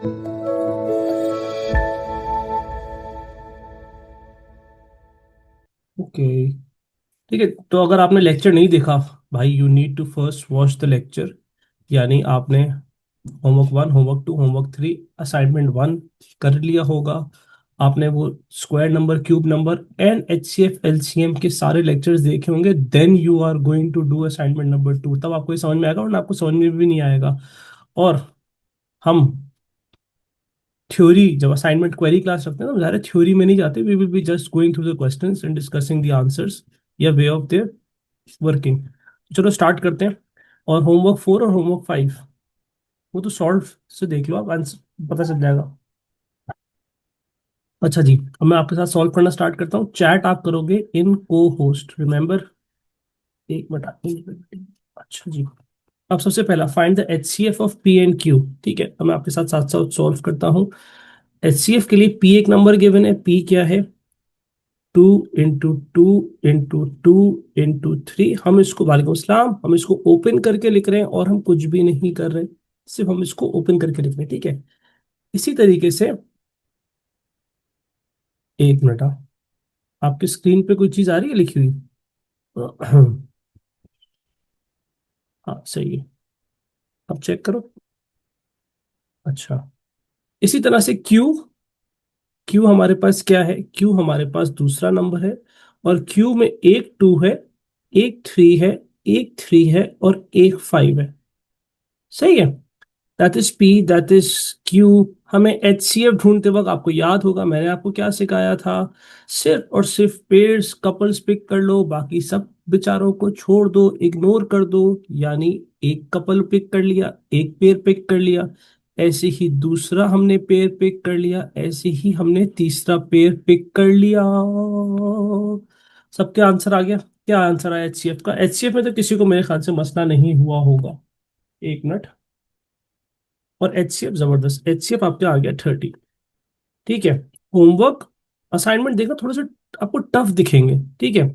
Okay, ठीक है। तो अगर आपने लेक्चर नहीं देखा भाई, you need to first watch the lecture. यानी आपने होमवर्क 1, होमवर्क 2, होमवर्क 3, असाइनमेंट 1 कर लिया होगा। आपने वो square number, cube number and HCF LCM के सारे लेक्चर्स देखे होंगे। Then you are going to do assignment number 2, तब आपको ये समझ में आएगा, वरना आपको समझ में भी नहीं आएगा। और हम थ्योरी, जब असाइनमेंट क्वेरी क्लास रखते हैं ना, ज़्यादा थ्योरी में नहीं जाते। We will be just going through the questions and discussing the answers या वे ऑफ देयर वर्किंग। चलो स्टार्ट करते हैं। और होमवर्क 4 और होमवर्क 5 वो तो सॉल्व से देख लो आप, आंसर पता चल जाएगा। अच्छा जी, अब मैं आपके साथ सॉल्व करना स्टार्ट करता हूँ। चैट आप करोगे इन को होस्ट, रिमेंबर। एक मिनट। अच्छा जी, अब सबसे पहला find the H C F of P and Q. ठीक है, अब मैं आपके साथ साथ साथ सॉल्व करता हूँ। एच सी एफ के लिए पी एक नंबर गिवन है। पी क्या है? 2 इंटू 2 इंटू 2 इंटू 3। हम इसको, वालेकुम सलाम, हम इसको ओपन करके लिख रहे हैं और हम कुछ भी नहीं कर रहे, सिर्फ हम इसको ओपन करके लिख रहे हैं। ठीक है, इसी तरीके से, एक मिनट, आपकी स्क्रीन पे कोई चीज आ रही है लिखी हुई? हाँ सही है, अब चेक करो। अच्छा, इसी तरह से क्यू। क्यू हमारे पास क्या है? क्यू हमारे पास दूसरा नंबर है, और क्यू में एक 2 है, एक 3 है, एक 3 है और एक 5 है। सही है, that is P, that is Q. हमें एच सी एफ ढूंढते वक्त आपको याद होगा मैंने आपको क्या सिखाया था? सिर्फ और सिर्फ पेयर्स, कपल्स पिक कर लो, बाकी सब बेचारों को छोड़ दो, इग्नोर कर दो। यानी एक कपल पिक कर लिया, एक पेयर पिक कर लिया, ऐसे ही दूसरा हमने पेयर पिक कर लिया, ऐसे ही हमने तीसरा पेयर पिक कर लिया। सबके आंसर आ गया? क्या आंसर आया एचसीएफ का? एचसीएफ में तो किसी को मेरे ख्याल से मसला नहीं हुआ होगा। एक मिनट। और एचसीएफ जबरदस्त, एचसीएफ आपके आ गया 30। ठीक है, होमवर्क असाइनमेंट देखना थोड़ा सा आपको टफ दिखेंगे। ठीक है,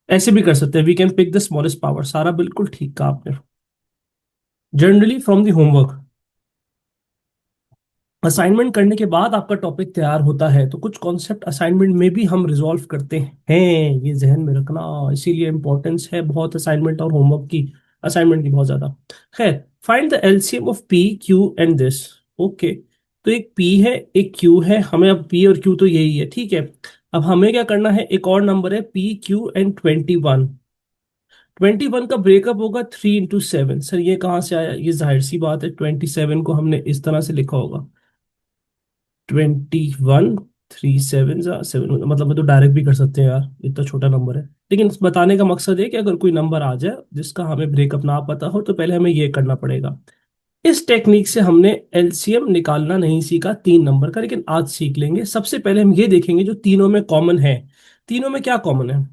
ऐसे भी कर सकते हैं, we can pick the smallest power. सारा बिल्कुल ठीक कहा आपने। Generally from the homework, assignment करने के बाद आपका टॉपिक तैयार होता है, तो कुछ कॉन्सेप्ट असाइनमेंट में भी हम रिजॉल्व करते हैं, ये जहन में रखना। इसीलिए इंपॉर्टेंस है बहुत असाइनमेंट और होमवर्क की, असाइनमेंट की बहुत ज्यादा। खैर, find the LCM of P Q and this. Okay, तो एक पी है, एक क्यू है, हमें अब पी और क्यू तो यही है। ठीक है, अब हमें क्या करना है? एक और नंबर है पी क्यू एंड 21। 21 का ब्रेकअप होगा 3 इंटू 7। सर ये कहाँ से आया? ये जाहिर सी बात है, 27 को हमने इस तरह से लिखा होगा, 21, 3 7 7, मतलब तो डायरेक्ट भी कर सकते हैं यार, इतना छोटा नंबर है। लेकिन बताने का मकसद है कि अगर कोई नंबर आ जाए जिसका हमें ब्रेकअप ना पता हो, तो पहले हमें ये करना पड़ेगा। इस टेक्निक से हमने एलसीएम निकालना नहीं सीखा 3 नंबर का, लेकिन आज सीख लेंगे। सबसे पहले हम ये देखेंगे जो तीनों में कॉमन है। तीनों में क्या कॉमन है?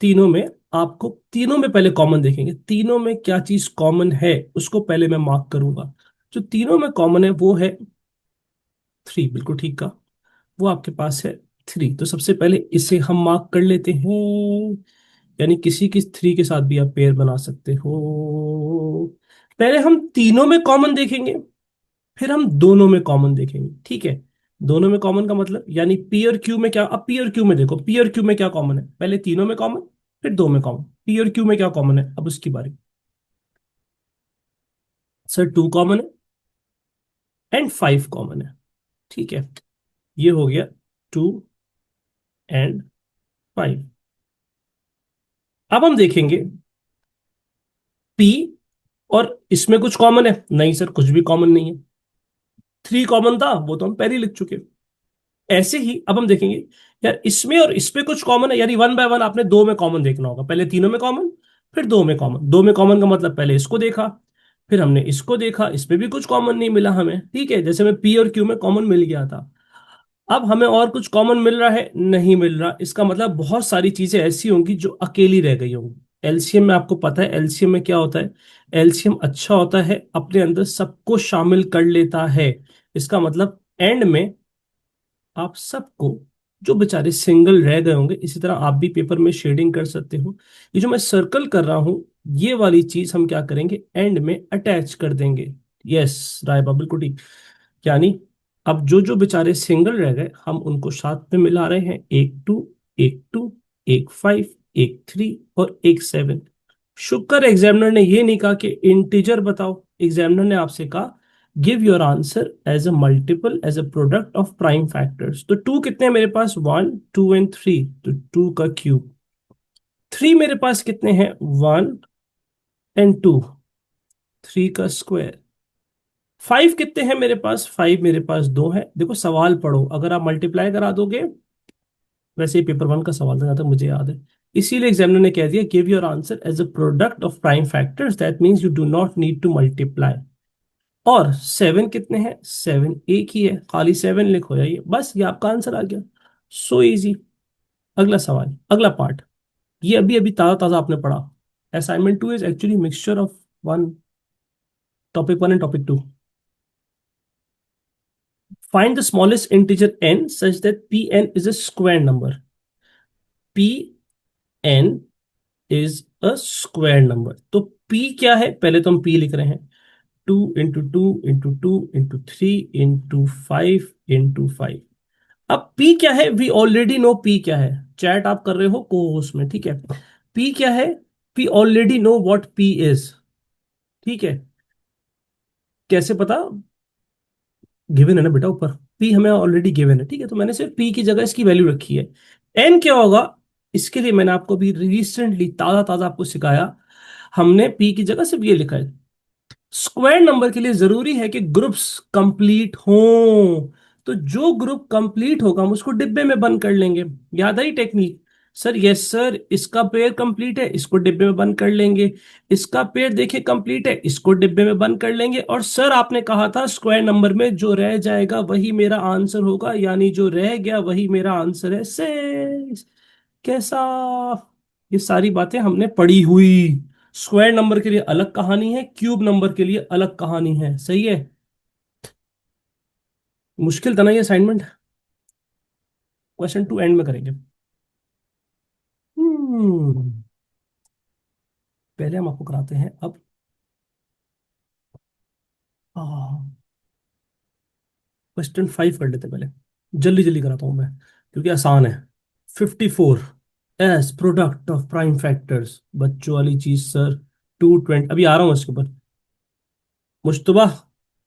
तीनों में, आपको तीनों में पहले कॉमन देखेंगे, तीनों में क्या चीज कॉमन है उसको पहले मैं मार्क करूंगा। जो तीनों में कॉमन है वो है 3, बिल्कुल ठीक का, वो आपके पास है 3। तो सबसे पहले इसे हम मार्क कर लेते हैं। यानी किसी की 3 के साथ भी आप पेयर बना सकते हो। पहले हम तीनों में कॉमन देखेंगे, फिर हम दोनों में कॉमन देखेंगे। ठीक है, दोनों में कॉमन का मतलब यानी पी और क्यू में क्या? अब पी और क्यू में देखो, पी और क्यू में क्या कॉमन है? पहले तीनों में कॉमन, फिर दो में कॉमन। पी और क्यू में क्या कॉमन है, अब उसकी बारी। सर 2 कॉमन है एंड 5 कॉमन है। ठीक है, ये हो गया 2 एंड 5। अब हम देखेंगे पी, और इसमें कुछ कॉमन है? नहीं सर, कुछ भी कॉमन नहीं है। 3 कॉमन था, वो तो हम पहले ही लिख चुके। ऐसे ही अब हम देखेंगे यार इसमें और इस पे कुछ कॉमन है, यानी 1 बाय 1 आपने दो में कॉमन देखना होगा। पहले तीनों में कॉमन, फिर दो में कॉमन। दो में कॉमन का मतलब पहले इसको देखा, फिर हमने इसको देखा, इस पे भी कुछ कॉमन नहीं मिला हमें। ठीक है, जैसे हमें पी और क्यू में कॉमन मिल गया था। अब हमें और कुछ कॉमन मिल रहा है? नहीं मिल रहा। इसका मतलब बहुत सारी चीजें ऐसी होंगी जो अकेली रह गई होंगी। एलसीएम में आपको पता है एलसीएम में क्या होता है? एलसीएम अच्छा होता है, अपने अंदर सबको शामिल कर लेता है। इसका मतलब एंड में आप सबको, जो बेचारे सिंगल रह गए होंगे, इसी तरह आप भी पेपर में शेडिंग कर सकते हो। ये जो मैं सर्कल कर रहा हूं, ये वाली चीज हम क्या करेंगे? एंड में अटैच कर देंगे। यस रायबा, बिल्कुल ठीक। यानी अब जो जो बेचारे सिंगल रह गए हम उनको साथ में मिला रहे हैं, एक टू, एक फाइव, एक थ्री और एक सेवन। शुक्र एग्जामिनर ने ये नहीं कहा कि इंटीजर बताओ, एग्जामिनर ने आपसे कहा give your answer as a multiple as a product of prime factors. तो टू कितने हैं मेरे पास, वन टू एंड थ्री, तो टू का क्यूब। थ्री मेरे पास कितने हैं, वन एंड टू, थ्री का स्क्वायर। फाइव कितने हैं मेरे पास, फाइव मेरे पास दो है। देखो सवाल पढ़ो, अगर आप मल्टीप्लाई करा दोगे, वैसे ही पेपर वन का सवाल था जहाँ तक मुझे याद है, इसीलिए एग्जामिनर ने कह दिया give your answer as a product of prime factors, that means you do not need to multiply. और सेवन कितने हैं, सेवन एक ही है, खाली सेवन लिखो जाइए, बस ये आपका आंसर आ गया। So easy. अगला सवाल, अगला पार्ट, ये अभी अभी ताजा ताजा आपने पढ़ा। Assignment two is actually mixture of one, topic one and topic two. Find the smallest integer n such that Pn is a square number. Pn is a square number. तो P क्या है, पहले तो हम P लिख रहे हैं, to into three into five into five. अब P क्या है, वी ऑलरेडी नो P क्या है। चैट आप कर रहे हो को होस्ट में, ठीक है। P क्या है, P already know what P is, ठीक है। कैसे पता, गिवन है ना बेटा ऊपर, पी हमें ऑलरेडी गिवन है, ठीक है। तो मैंने सिर्फ पी की जगह इसकी वैल्यू रखी है। एन क्या होगा, इसके लिए मैंने आपको अभी रिसेंटली ताजा ताजा आपको सिखाया, हमने पी की जगह सिर्फ ये लिखा है। स्क्वायर नंबर के लिए जरूरी है कि ग्रुप्स कंप्लीट हों। तो जो ग्रुप कंप्लीट होगा हम उसको डिब्बे में बंद कर लेंगे। याद I technique, sir yes sir, इसका पेयर कंप्लीट है, इसको डिब्बे में बंद कर लेंगे। इसका पेयर देखे कंप्लीट है, इसको डिब्बे में बंद कर लेंगे। और सर आपने कहा था स्क्वायर नंबर में जो रह जाएगा वही मेरा आंसर होगा, यानी जो रह गया वही मेरा आंसर है। से कैसा, ये सारी बातें हमने पढ़ी हुई। स्क्वायर नंबर के लिए अलग कहानी है, क्यूब नंबर के लिए अलग कहानी है, सही है। मुश्किल था ना ये असाइनमेंट, क्वेश्चन टू एंड में करेंगे। पहले हम आपको कराते हैं अब, क्वेश्चन फाइव कर लेते हैं पहले, जल्दी जल्दी कराता हूं मैं क्योंकि आसान है। 54 S product of prime factors, बच्चों वाली चीज सर। 220, अभी आ रहा हूँ इसके ऊपर। मुश्तबा,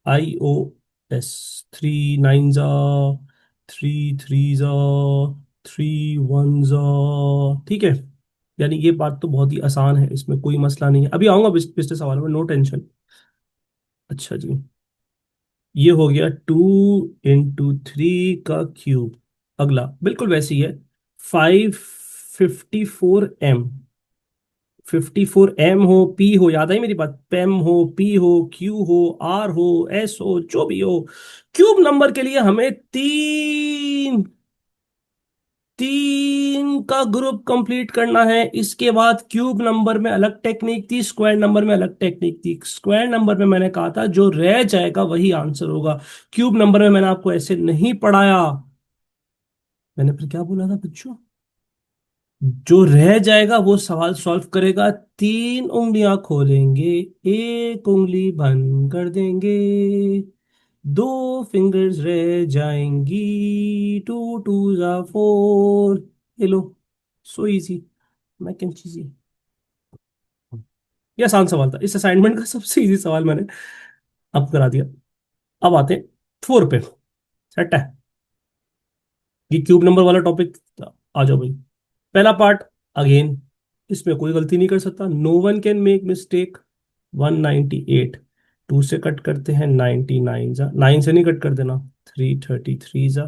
IOS, थ्री नाइन जा, थ्री थ्री जा, थ्री वन जा, ठीक है। यानी ये बात तो बहुत ही आसान है, इसमें कोई मसला नहीं है। अभी आऊंगा पिछले सवाल में, नो टेंशन। अच्छा जी, ये हो गया टू इंटू थ्री का क्यूब। अगला बिल्कुल वैसी है, 554m। 54m हो, पी हो, याद आई मेरी बात, पेम हो, पी हो, क्यू हो, आर हो, एस हो, जो भी हो, क्यूब नंबर के लिए हमें तीन तीन का ग्रुप कंप्लीट करना है। इसके बाद क्यूब नंबर में अलग टेक्निक थी, स्क्वायर नंबर में अलग टेक्निक थी। स्क्वायर नंबर में मैंने कहा था जो रह जाएगा वही आंसर होगा, क्यूब नंबर में मैंने आपको ऐसे नहीं पढ़ाया। मैंने फिर क्या बोला था बच्चों, जो रह जाएगा वो सवाल सॉल्व करेगा, तीन उंगलियां खोलेंगे, एक उंगली बंद कर देंगे, दो फिंगर्स रह जाएंगी, टू टू जा फोर। हेलो, सो इजी, मैं कैन चीज। ये आसान सवाल था, इस असाइनमेंट का सबसे इजी सवाल मैंने अब करा दिया। अब आते हैं फोर पे, सेट है। ये क्यूब नंबर वाला टॉपिक, आ जाओ भाई। पहला पार्ट, अगेन इसमें कोई गलती नहीं कर सकता, no one can make mistake. 198, two से कट करते हैं 99 जा, नाइन से नहीं कट कर देना, 333 जा,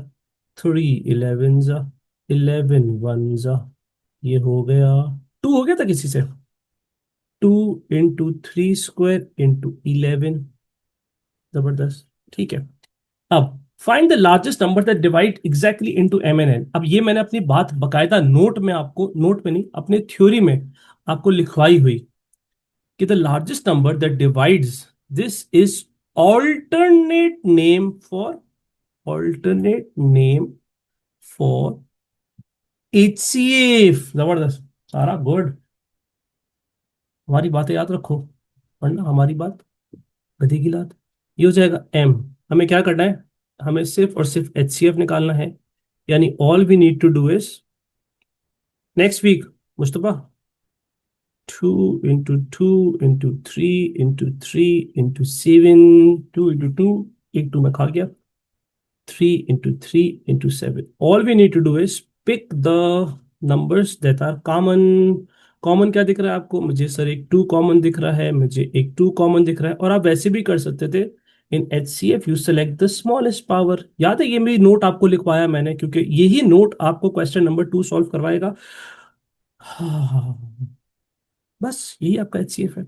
थ्री इलेवन जा, इलेवन वन जा, ये हो गया। टू हो गया था किसी से, two into three square into 11, जबरदस्त, ठीक है। अब find the largest number that divide exactly into M N N. अब ये मैंने अपनी बात बकायदा नोट में आपको, नोट में नहीं अपने थ्योरी में आपको लिखवाई हुई कि the largest number that divides this is alternate name for, alternate name for HCF। जबरदस्त, सारा गुड। हमारी बातें याद रखो, वरना हमारी बात गधी की लात। ये हो जाएगा m। हमें क्या करना है, हमें सिर्फ और सिर्फ HCF निकालना है, यानी all we need to do is next week, Mustafa, 2 into 2 into 3 into 7, 2 into 2, एक 2 में खा गया, 3 into 3 into 7, all we need to do is pick the numbers that are common। Common क्या दिख रहा है आपको, मुझे सर एक 2 कॉमन दिख रहा है, मुझे एक 2 कॉमन दिख रहा है, और आप वैसे भी कर सकते थे, इन HCF you select the smallest power. याद है ये मेरी नोट आपको लिखवाया मैंने, क्योंकि यही नोट आपको क्वेश्चन नंबर 2 सॉल्व करवाएगा। हाँ, बस यही आपका HCF है।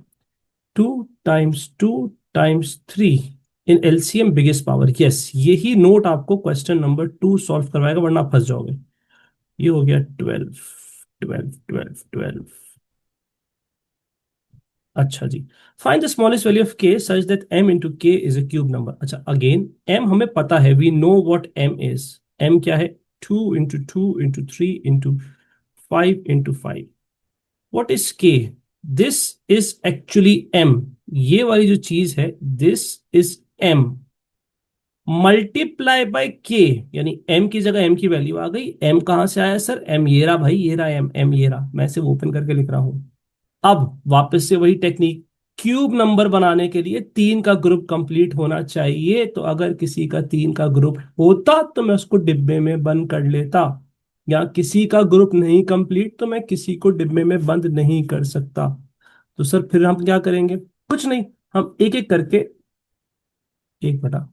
2 times 2 times 3 इन LCM बिगेस्ट पावर, यस यही नोट आपको क्वेश्चन नंबर 2 सॉल्व करवाएगा, वरना आप फंस जाओगे। ये हो गया 12, 12, 12, 12। अच्छा जी, find the smallest value of k such that m into k is a cube number. अच्छा अगेन m हमें पता है, we know what m is. m क्या है, 2 into 2 into 3 into 5 into 5। What is k, this is actually m। ये वाली जो चीज है, this is m multiply by के, यानी m की जगह m की वैल्यू आ गई। m कहां से आया सर, m ये रहा भाई, ये रहा m ये रहा, मैं सिर्फ ओपन करके लिख रहा हूं। अब वापस से वही टेक्निक, क्यूब नंबर बनाने के लिए 3 का ग्रुप कंप्लीट होना चाहिए, तो अगर किसी का 3 का ग्रुप होता तो मैं उसको डिब्बे में बंद कर लेता, या किसी का ग्रुप नहीं कंप्लीट तो मैं किसी को डिब्बे में बंद नहीं कर सकता। तो सर फिर हम क्या करेंगे, कुछ नहीं, हम एक एक करके, एक बटा,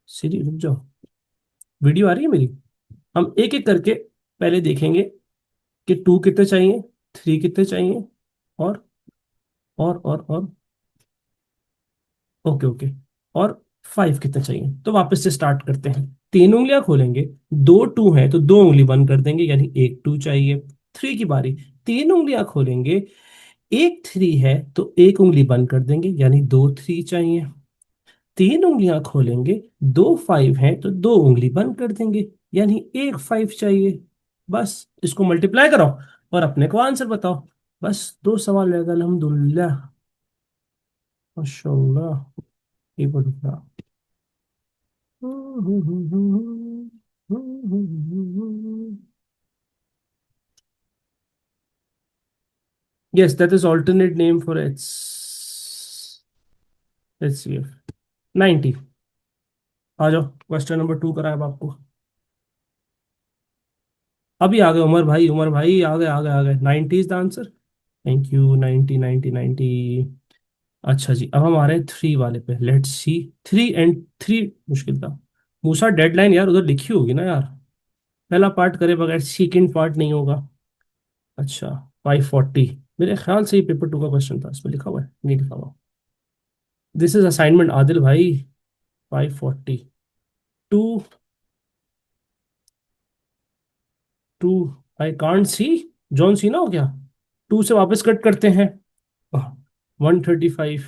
सीरी रुक जाओ, वीडियो आ रही है मेरी। हम एक एक करके पहले देखेंगे कि 2 कितने चाहिए, 3 कितने चाहिए, और और ओके ओके, और 5 कितने चाहिए। तो वापस से स्टार्ट करते हैं, 3 उंगलियां खोलेंगे, 2 2 है तो 2 उंगली बंद कर देंगे, यानी एक 2 चाहिए। 3 की बारी, 3 उंगलियां खोलेंगे, एक 3 है तो एक उंगली बंद कर देंगे, यानी 2 3 चाहिए। 3 उंगलियां खोलेंगे, 2 5 है तो 2 उंगली बंद कर देंगे, यानी एक 5 चाहिए। बस इसको मल्टीप्लाई करो और अपने को आंसर बताओ। बस 2 सवाल रहेगा, अल्हम्दुलिल्लाह, माशाल्लाह। ये बढ़िया। Yes, that is alternate name for HCF 90। आ जाओ, क्वेश्चन नंबर 2 कराया अब आपको। अभी आ गए उमर भाई, उमर भाई आ गए आ गए आ गए, 90 is the answer. Thank you, 90 90 90। अच्छा जी, अब हम आ रहे हैं 3 वाले पे, लेट्स सी। 3 मुश्किल था। मूसा डेडलाइन यार उधर लिखी होगी ना यार, पहला पार्ट करे बगैर सेकंड पार्ट नहीं होगा। अच्छा, 540, मेरे ख्याल से ये पेपर 2 का क्वेश्चन था, इसमें लिखा हुआ है, नहीं लिखा हुआ। दिस इज असाइनमेंट आदिल भाई। 540, 2 2, I can't see, John Cena हो क्या। 2 से वापस कट करते हैं, 135।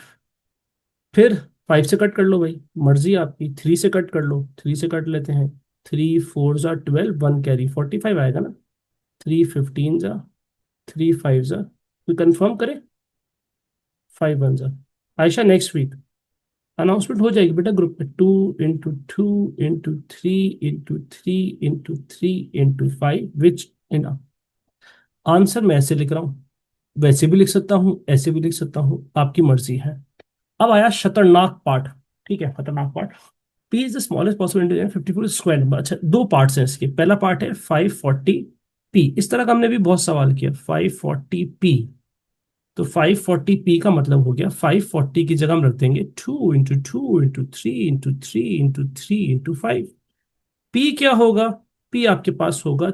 फिर 5 से कट कर लो भाई, मर्जी आपकी, 3 से कट कर लो, 3 से कट लेते हैं। 3 4 जा 12, 1 कैरी 45 आएगा ना। 3 15 जा, 3 5 जा, कोई कंफर्म करे, 5 1 जा। आयशा नेक्स्ट वीक अनाउंसमेंट हो जाएगी बेटा ग्रुप पे। 2 into 2 into 3 into 3 into 3 into 5 विच इन, आंसर मैं ऐसे लिख रहा हूँ, वैसे भी लिख सकता हूँ, ऐसे भी लिख सकता हूँ, आपकी मर्जी है। अब आया खतरनाक पार्ट, ठीक है, खतरनाक part. P is the smallest possible integer 54 square number. अच्छा, 2 पार्ट्स हैं इसके, पहला पार्ट है 540 पी, इस तरह का हमने भी बहुत सवाल किया, 540 पी। तो 540 पी का मतलब हो गया, 540 की जगह हम रख देंगे 2 into 2 into 3 into 3 into 3 into 5। P क्या होगा, पी आपके पास होगा,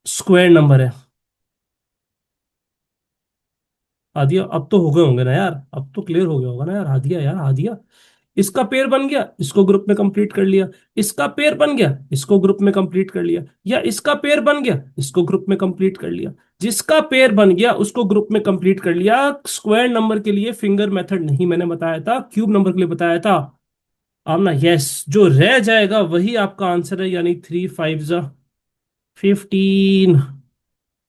स्क्वायर नंबर है। हादिया अब तो हो गए होंगे ना यार, अब तो क्लियर हो गया होगा ना यार, हादिया यार हादिया। इसका पेयर बन गया, इसको ग्रुप में कंप्लीट कर लिया। इसका पेयर बन गया, इसको ग्रुप में कंप्लीट कर लिया। या इसका पेयर बन गया, इसको ग्रुप में कंप्लीट कर लिया। जिसका पेयर बन गया उसको ग्रुप में कंप्लीट कर लिया। स्क्वायर नंबर के लिए फिंगर मेथड नहीं मैंने बताया था, क्यूब नंबर के लिए बताया था। आमना यस, जो रह जाएगा वही आपका आंसर है, यानी 3 5 जा 15।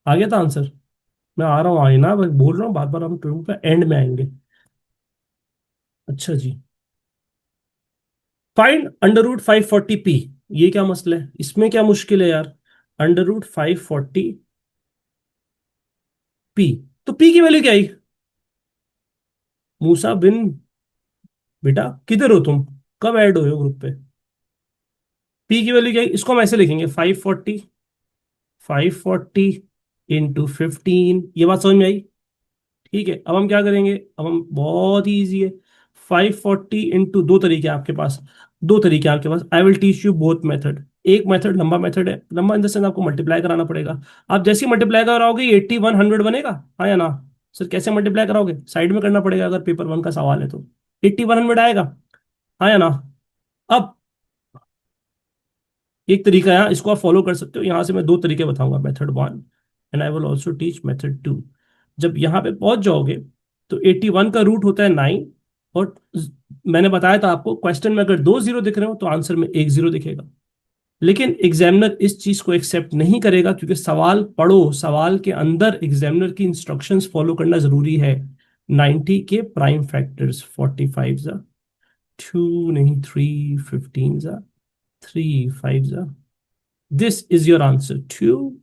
आ गया था आंसर। मैं आ रहा हूँ, आई ना, बस बोल रहा हूँ, बार बार हम ट्वेंटी पे एंड में आएंगे। अच्छा जी, फाइंड अंडर रूट 540p। ये क्या मसला है, इसमें क्या मुश्किल है यार। अंडर रूट 540p, तो p की वैल्यू क्या आई। मूसा बिन, बेटा किधर हो तुम, कब ऐड हुए हो ग्रुप पे। p की वैल्यू क्या आई, इसको हम ऐसे लिखेंगे 540, 540 × 15, ये बात समझ में आई। ठीक है, अब हम क्या करेंगे, अब हम बहुत ही ईजी है। 540 दो तरीके हैं आपके पास, दो तरीके हैं आपके पास। I will teach you both method. एक मेथड लंबा मेथड है, लंबा इन द सेंस आपको मल्टीप्लाई कराना पड़ेगा। आप जैसे ही मल्टीप्लाई कराओगे 81 100 बनेगा, हाँ या ना। सर कैसे मल्टीप्लाई कराओगे, साइड में करना पड़ेगा अगर पेपर 1 का सवाल है तो। 81 100 आएगा, हाँ या ना। अब एक तरीका है, इसको आप फॉलो कर सकते हो। यहां से मैं दो तरीके बताऊंगा, method 1 and I will also teach method 2। जब यहाँ पे पहुंच जाओगे तो 81 का रूट होता है 9, और मैंने बताया था आपको, क्वेश्चन में अगर दो जीरो दिख रहे हो तो आंसर में एक जीरो दिखेगा। लेकिन एग्जामिनर इस चीज को एक्सेप्ट नहीं करेगा, क्योंकि सवाल पढ़ो, सवाल के अंदर एग्जामिनर की इंस्ट्रक्शंस फॉलो करना जरूरी है। 90 के प्राइम फैक्टर्स, 45 जा 2 नहीं 3, 15 जा 3, 5 जा, दिस इज योर आंसर, 2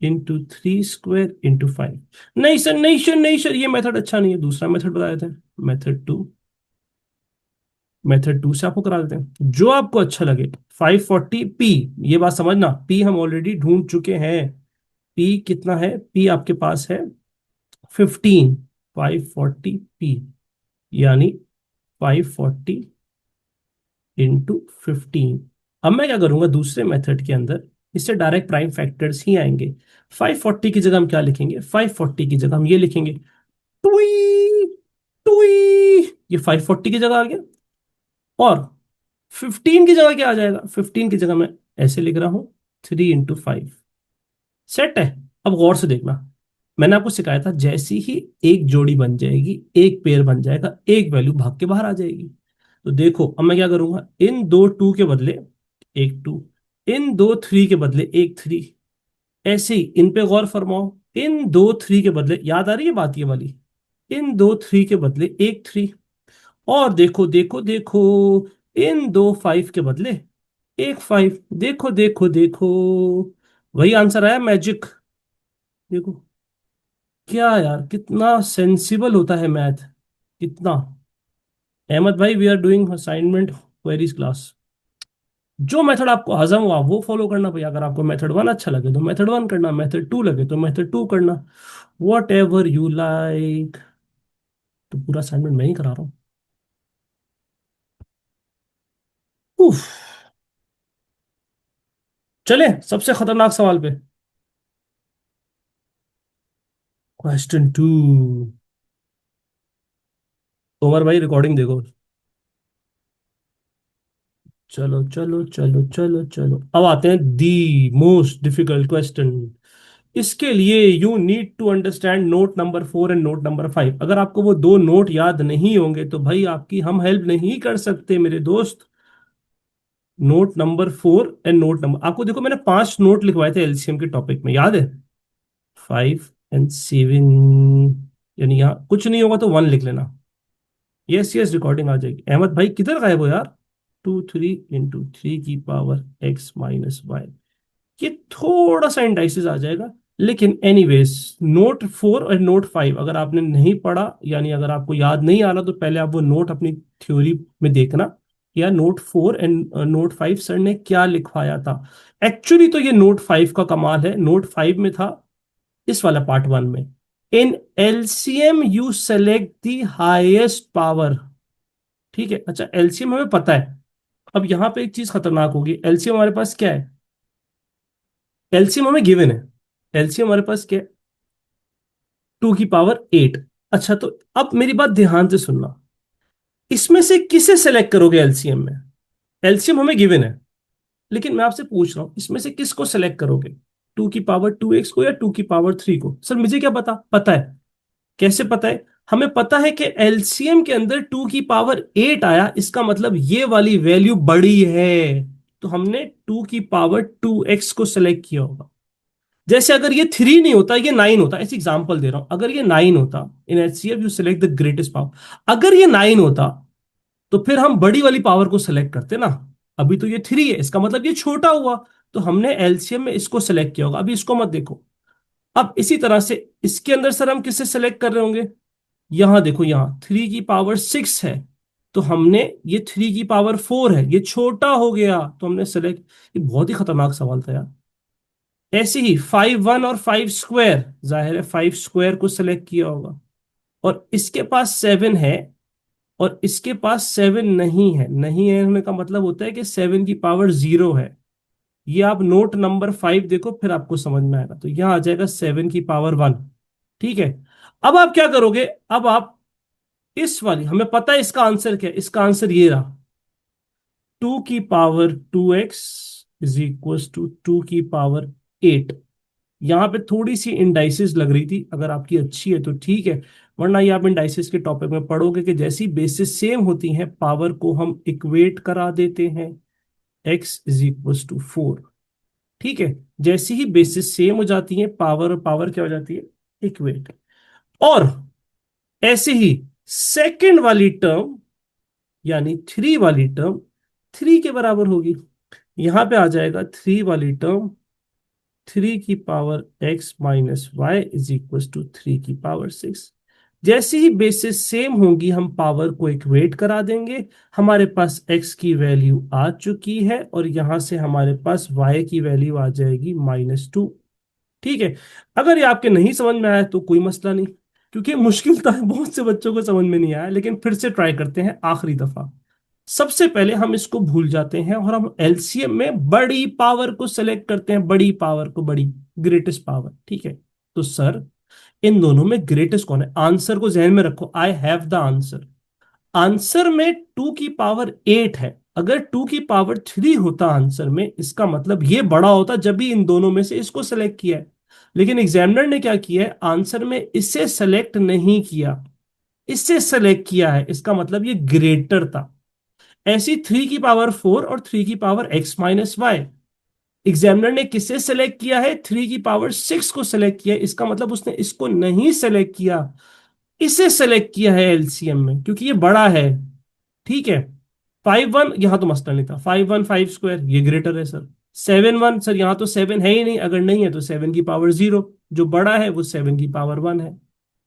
× 3² × 5। नहीं सर, नहीं सर, नहीं सर, ये मेथड अच्छा नहीं है, दूसरा मेथड बताए थे, मेथड 2। मेथड 2 से आपको करा देते हैं जो आपको अच्छा लगे। 540p, ये बात समझना, p हम ऑलरेडी ढूंढ चुके हैं। p कितना है, p आपके पास है 15। 540p यानी 540 × 15। अब मैं क्या करूंगा, दूसरे मेथड के अंदर इससे डायरेक्ट प्राइम फैक्टर्स ही आएंगे। 540 की जगह हम क्या लिखेंगे, 540 की जगह हम ये लिखेंगे, टुई टुई, ये 540 की जगह आ गया। और 15 की जगह क्या आ जाएगा, 15 की जगह मैं ऐसे लिख रहा हूं, 3 × 5। सेट है। अब गौर से देखना, मैंने आपको सिखाया था जैसी ही एक जोड़ी बन जाएगी, एक पेयर बन जाएगा, एक वैल्यू भाग के बाहर आ जाएगी। तो देखो अब मैं क्या करूंगा, इन दो 2 के बदले एक 2, इन दो 3 के बदले एक 3। ऐसे ही इन पे गौर फरमाओ, इन दो 3 के बदले, याद आ रही है बात ये वाली, इन दो 3 के बदले एक 3। और देखो देखो देखो, इन दो 5 के बदले एक 5। देखो देखो देखो, वही आंसर आया, मैजिक। देखो क्या यार, कितना सेंसिबल होता है मैथ, कितना। अहमद भाई, we are doing assignment queries class. जो मेथड आपको हजम हुआ वो फॉलो करना भैया। अगर आपको मेथड 1 अच्छा लगे तो मेथड 1 करना, मेथड 2 लगे तो मेथड 2 करना, वॉट एवर यू लाइक। तो पूरा असाइनमेंट मैं ही करा रहा हूँ। उफ। चले सबसे खतरनाक सवाल पे, क्वेश्चन 2। उमर भाई रिकॉर्डिंग देखो। चलो चलो चलो चलो चलो, अब आते हैं दी मोस्ट डिफिकल्ट क्वेश्चन। इसके लिए you need to understand note number 4 and note number 5। अगर आपको वो दो नोट याद नहीं होंगे तो भाई आपकी हम हेल्प नहीं कर सकते मेरे दोस्त। Note number 4 and note number, आपको देखो मैंने 5 नोट लिखवाए थे एलसीएम के टॉपिक में, याद है। 5 और 7, यानी यहाँ कुछ नहीं होगा तो 1 लिख लेना। यस यस, रिकॉर्डिंग आ जाएगी। अहमद भाई किधर गायब हो यार। 2 3 × 3 की पावर x - y, ये थोड़ा सा इंडाइसिस आ जाएगा। लेकिन एनीवेज, नोट 4 और नोट 5 अगर आपने नहीं पढ़ा, यानी अगर आपको याद नहीं आ रहा, तो पहले आप वो नोट अपनी थ्योरी में देखना, या नोट 4 एंड नोट 5 सर ने क्या लिखवाया था। एक्चुअली तो ये नोट 5 का कमाल है, नोट 5 में था इस वाला पार्ट 1 में, in LCM you select the highest power. ठीक है, अच्छा एलसीएम हमें पता है। अब यहां पे एक चीज खतरनाक होगी, एलसीएम हमारे पास क्या है, एलसीएम हमें गिवन है। एलसीएम हमारे पास क्या है, 2 की पावर 8। अच्छा तो अब मेरी बात ध्यान से सुनना, इसमें से किसे सेलेक्ट करोगे एलसीएम में। एलसीएम हमें गिवन है, लेकिन मैं आपसे पूछ रहा हूं इसमें से किसको सेलेक्ट करोगे, 2 की पावर 2x को या 2 की पावर 3 को। सर मुझे क्या पता, पता है। कैसे पता है, हमें पता है कि एलसीएम के अंदर 2 की पावर 8 आया, इसका मतलब ये वाली वैल्यू बड़ी है, तो हमने 2 की पावर 2x को सेलेक्ट किया होगा। जैसे अगर ये 3 नहीं होता, ये 9 होता, ऐसे एग्जांपल दे रहा हूं, अगर ये 9 होता, in HCF you select the greatest power, अगर ये 9 होता तो फिर हम बड़ी वाली पावर को सिलेक्ट करते ना। अभी तो ये 3 है, इसका मतलब ये छोटा हुआ, तो हमने एलसीएम में इसको सिलेक्ट किया होगा। अभी इसको मत देखो। अब इसी तरह से इसके अंदर सर हम किससे सेलेक्ट कर रहे होंगे? यहां देखो, यहां 3 की पावर 6 है, तो हमने ये 3 की पावर 4 है, ये छोटा हो गया तो हमने सेलेक्ट। ये बहुत ही खतरनाक सवाल था यार। ऐसे ही 5 1 और 5 स्क्वायर, जाहिर है 5 स्क्वायर को सिलेक्ट किया होगा। और इसके पास 7 है और इसके पास 7 नहीं है। नहीं है होने का मतलब होता है कि 7 की पावर 0 है। ये आप नोट नंबर 5 देखो, फिर आपको समझ में आएगा। तो यहां आ जाएगा 7 की पावर 1। ठीक है। अब आप क्या करोगे? अब आप इस वाली, हमें पता है इसका आंसर क्या है, इसका आंसर ये रहा, 2 की power 2x is equal to 2 की पावर 8। यहां पे थोड़ी सी इंडाइसिस लग रही थी, अगर आपकी अच्छी है तो ठीक है, वरना ये आप इंडाइसिस के टॉपिक में पढ़ोगे कि जैसी बेसिस सेम होती हैं पावर को हम इक्वेट करा देते हैं, x इज इक्वल टू 4। ठीक है। जैसी ही बेसिस सेम हो जाती है, पावर और पावर क्या हो जाती है? इक्वेट। और ऐसे ही सेकंड वाली टर्म, यानी 3 वाली टर्म 3 के बराबर होगी। यहां पे आ जाएगा 3 वाली टर्म 3 की power x - y is equal to 3 की पावर 6। जैसे ही बेसिस सेम होंगी हम पावर को इक्वेट करा देंगे। हमारे पास x की वैल्यू आ चुकी है और यहां से हमारे पास y की वैल्यू आ जाएगी -2। ठीक है। अगर ये आपके नहीं समझ में आया तो कोई मसला नहीं, क्योंकि मुश्किल था, बहुत से बच्चों को समझ में नहीं आया, लेकिन फिर से ट्राई करते हैं आखिरी दफा। सबसे पहले हम इसको भूल जाते हैं और हम एलसीएम में बड़ी पावर को सेलेक्ट करते हैं, बड़ी पावर को, बड़ी ग्रेटेस्ट पावर। ठीक है। तो सर इन दोनों में ग्रेटेस्ट कौन है? आंसर को जहन में रखो, I have the answer. Answer में 2 की पावर 8 है। अगर 2 की पावर 3 होता आंसर में, इसका मतलब ये बड़ा होता जब भी इन दोनों में से इसको सेलेक्ट किया है। लेकिन एग्जामिनर ने क्या किया है, आंसर में इससे सेलेक्ट नहीं किया, इससे सेलेक्ट किया है, इसका मतलब ये ग्रेटर था। ऐसी 3 की पावर 4 और 3 की पावर x - y, एग्जामिनर ने किसे सेलेक्ट किया है? 3 की पावर 6 को सेलेक्ट किया है, इसका मतलब उसने इसको नहीं सेलेक्ट किया, इसे सेलेक्ट किया है एलसीएम में, क्योंकि ये बड़ा है। ठीक है। 5 1 यहां तो मसला नहीं था, 5 1 5 स्क्वायर ये ग्रेटर है सर। 7 1 सर, यहां तो 7 है ही नहीं, अगर नहीं है तो 7 की पावर 0, जो बड़ा है वो 7 की पावर 1 है।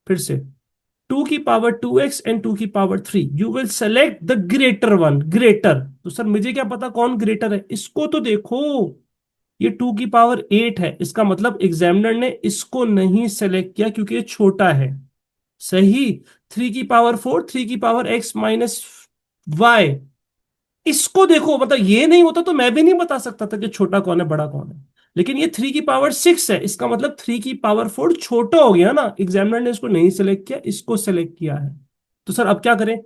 फिर से 2 की पावर 2x एंड 2 की power 3, you will select the greater one, greater. तो सर मुझे क्या पता कौन ग्रेटर है? इसको तो देखो, ये 2 की पावर 8 है, इसका मतलब एग्जामिनर ने इसको नहीं सेलेक्ट किया क्योंकि ये छोटा है। सही। 3 की पावर 4, 3 की पावर x - y, इसको देखो, मतलब ये नहीं होता तो मैं भी नहीं बता सकता था कि छोटा कौन है बड़ा कौन है। लेकिन ये 3 की पावर 6 है, इसका मतलब 3 की पावर 4 छोटा हो गया ना, एग्जामिनर ने इसको नहीं सेलेक्ट किया, इसको सेलेक्ट किया है। तो सर अब क्या करें?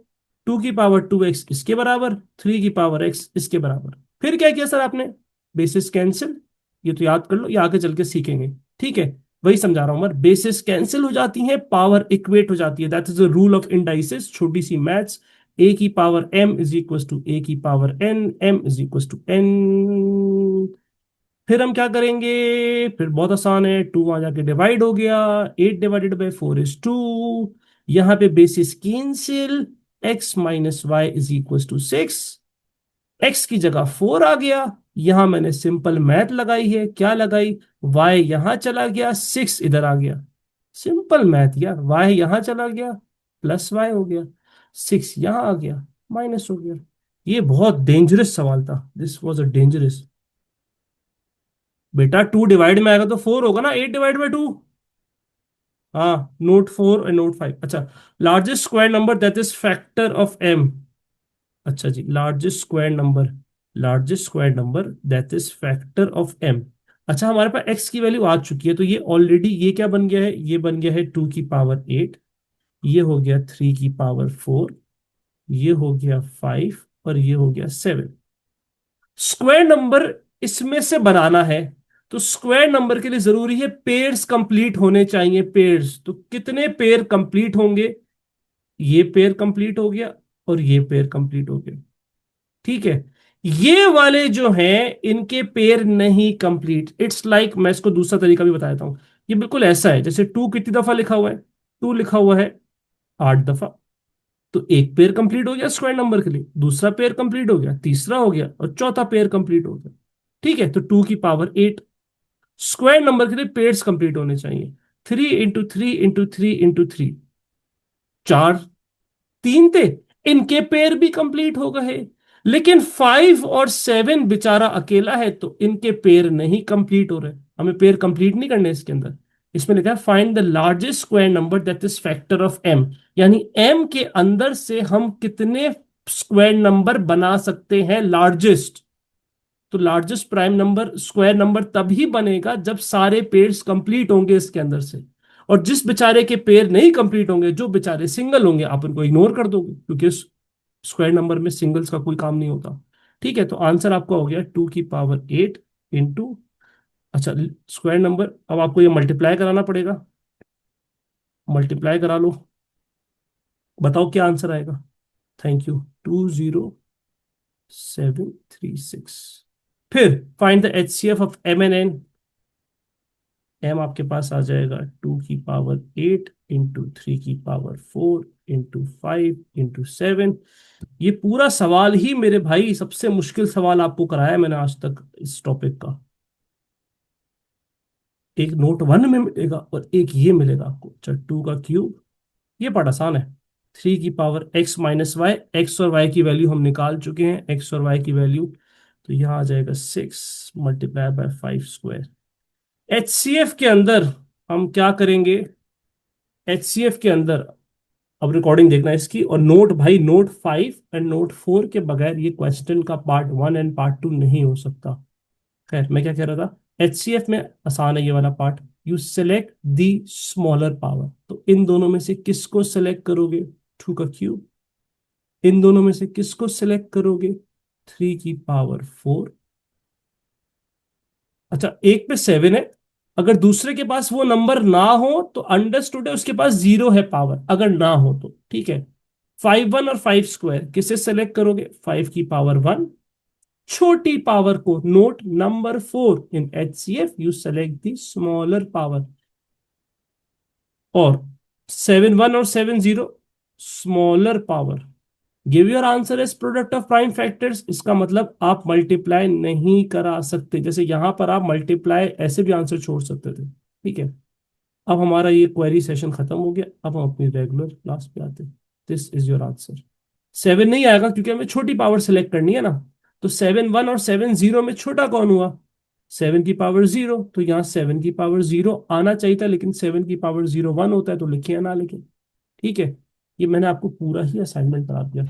2 की पावर 2x इसके बराबर, 3 की पावर x इसके बराबर। फिर क्या किया सर आपने? Basis cancel. ये तो याद कर लो, ये आगे चल के सीखेंगे। ठीक है। वही समझा रहा हूं मैं, बेसिस कैंसिल हो जाती है, पावर इक्वेट हो जाती है, that is the rule of indices, छोटी सी मैथ्स। a की power m is equal to a की power n, m is equal to n। फिर हम क्या करेंगे? फिर बहुत आसान है, 2 वहां जाके डिवाइड हो गया, 8 डिवाइडेड बाई 4 इज 2। यहां पे bases cancel, x - y is equal to 6, x की जगह 4 आ गया। यहां मैंने सिंपल मैथ लगाई है, क्या लगाई? y यहां चला गया, 6 इधर आ गया। सिंपल मैथ यार, y यहां चला गया, प्लस y हो गया, 6 यहां आ गया, माइनस हो गया। ये बहुत डेंजरस सवाल था, दिस वॉज अ डेंजरस। बेटा 2 डिवाइड में आएगा तो 4 होगा ना, 8 डिवाइड बाई 2। हाँ, नोट 4 और नोट 5। अच्छा, largest square number that is factor of m। अच्छा जी, largest square number that is factor of m। अच्छा, हमारे पास x की वैल्यू आ चुकी है, तो ये ऑलरेडी ये क्या बन गया है? ये बन गया है 2 की पावर 8, ये हो गया 3 की पावर 4, ये हो गया 5 और ये हो गया 7। स्क्वायर नंबर इसमें से बनाना है, तो स्क्वायर नंबर के लिए जरूरी है पेयर्स कंप्लीट होने चाहिए, पेयर्स। तो कितने पेयर कंप्लीट होंगे? ये पेयर कंप्लीट हो गया और ये पेयर कंप्लीट हो गया। ठीक है। ये वाले जो हैं इनके पेयर नहीं कंप्लीट। इट्स लाइक, मैं इसको दूसरा तरीका भी बता देता हूं। ये बिल्कुल ऐसा है जैसे 2 कितनी दफा लिखा हुआ है? 2 लिखा हुआ है 8 दफा। तो एक पेयर कंप्लीट हो गया स्क्वायर नंबर के लिए, दूसरा पेयर कंप्लीट हो गया, तीसरा हो गया और चौथा पेयर कंप्लीट हो गया। ठीक है, तो 2 की पावर 8 स्क्वायर नंबर के लिए पेयर्स कंप्लीट होने चाहिए। 3 × 3 × 3 × 3, चार, तीन थे, इनके पेयर भी कंप्लीट हो गए। लेकिन 5 और 7 बेचारा अकेला है, तो इनके पेयर नहीं कंप्लीट हो रहे। हमें पेयर कंप्लीट नहीं करने इसके अंदर। इसमें लिखा है find the largest square number that is factor of m, यानी m के अंदर से हम कितने स्क्वायर नंबर बना सकते हैं लार्जेस्ट। तो largest prime number square number तभी बनेगा जब सारे पेयर्स कंप्लीट होंगे इसके अंदर से। और जिस बेचारे के पेयर नहीं कंप्लीट होंगे, जो बेचारे सिंगल होंगे, आप उनको इग्नोर कर दोगे, क्योंकि स्क्वायर नंबर में सिंगल्स का कोई काम नहीं होता। ठीक है, तो आंसर आपका हो गया 2 की पावर 8 इंटू, अच्छा स्क्वायर नंबर, अब आपको ये मल्टीप्लाई कराना पड़ेगा। मल्टीप्लाई करा लो, बताओ क्या आंसर आएगा। Thank you, 20736। फिर find the HCF of M and N। M आपके पास आ जाएगा 2 की पावर 8 इंटू 3 की पावर 4 इंटू 5 इंटू 7। ये पूरा सवाल ही मेरे भाई सबसे मुश्किल सवाल आपको कराया मैंने आज तक इस टॉपिक का। एक नोट 1 में मिलेगा और एक ये मिलेगा आपको। अच्छा, 2 का क्यूब, ये पार्ट आसान है। 3 की पावर x - y, एक्स और वाई की वैल्यू हम निकाल चुके हैं, एक्स और वाई की वैल्यू। तो यहाँ आ जाएगा 6 × 5 स्क्वायर। HCF के अंदर हम क्या करेंगे, HCF के अंदर, अब रिकॉर्डिंग देखना इसकी, और नोट भाई, नोट 5 एंड नोट 4 के बगैर ये क्वेश्चन का पार्ट 1 एंड पार्ट 2 नहीं हो सकता। खैर, मैं क्या कह रहा था, HCF में आसान है ये वाला part. You select the smaller power, तो इन दोनों में से किसको सेलेक्ट करोगे, 2 का क्यूब। इन दोनों में से किसको सेलेक्ट करोगे, 3 की पावर 4। अच्छा, एक पे 7 है, अगर दूसरे के पास वो नंबर ना हो तो अंडरस्टूड है उसके पास 0 है पावर, अगर ना हो तो ठीक है। 5 1 और 5 स्क्वायर किसे सेलेक्ट करोगे, 5 की पावर 1। छोटी पावर को, note number 4, in HCF you select the smaller power. और 7 1 और 7 0 smaller power. Give your answer as product of prime factors, इसका मतलब आप मल्टीप्लाई नहीं करा सकते। जैसे यहां पर आप मल्टीप्लाई ऐसे भी आंसर छोड़ सकते थे। ठीक है, अब हमारा ये क्वेरी सेशन खत्म हो गया, अब हम अपनी रेगुलर क्लास पे आते हैं। This is your answer. 7 नहीं आएगा क्योंकि हमें छोटी पावर सेलेक्ट करनी है ना। तो 7 1 और 7 0 में छोटा कौन हुआ, 7 की पावर 0। तो यहाँ 7 की पावर 0 आना चाहिए था, लेकिन 7 की पावर 0 1 होता है, तो लिखे या ना लिखे। ठीक है, ये मैंने आपको पूरा ही असाइनमेंट करा दिया।